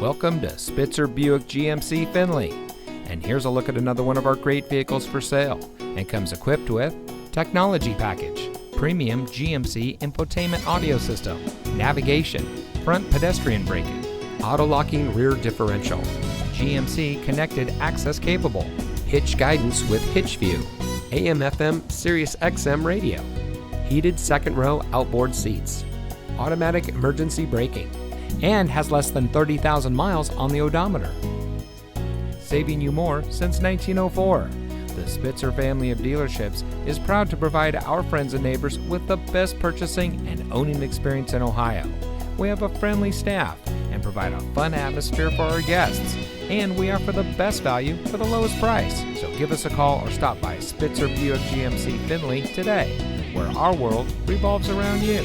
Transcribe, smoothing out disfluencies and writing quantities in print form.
Welcome to Spitzer Buick GMC Findlay. And here's a look at another one of our great vehicles for sale, and comes equipped with Technology Package, Premium GMC Infotainment Audio System, Navigation, Front Pedestrian Braking, Auto-Locking Rear Differential, GMC Connected Access Capable, Hitch Guidance with Hitch View, AM/FM Sirius XM Radio, Heated Second Row Outboard Seats, Automatic Emergency Braking, and has less than 30,000 miles on the odometer. Saving you more since 1904. The Spitzer family of dealerships is proud to provide our friends and neighbors with the best purchasing and owning experience in Ohio. We have a friendly staff and provide a fun atmosphere for our guests. And we offer the best value for the lowest price. So give us a call or stop by Spitzer Buick GMC Findlay today, where our world revolves around you.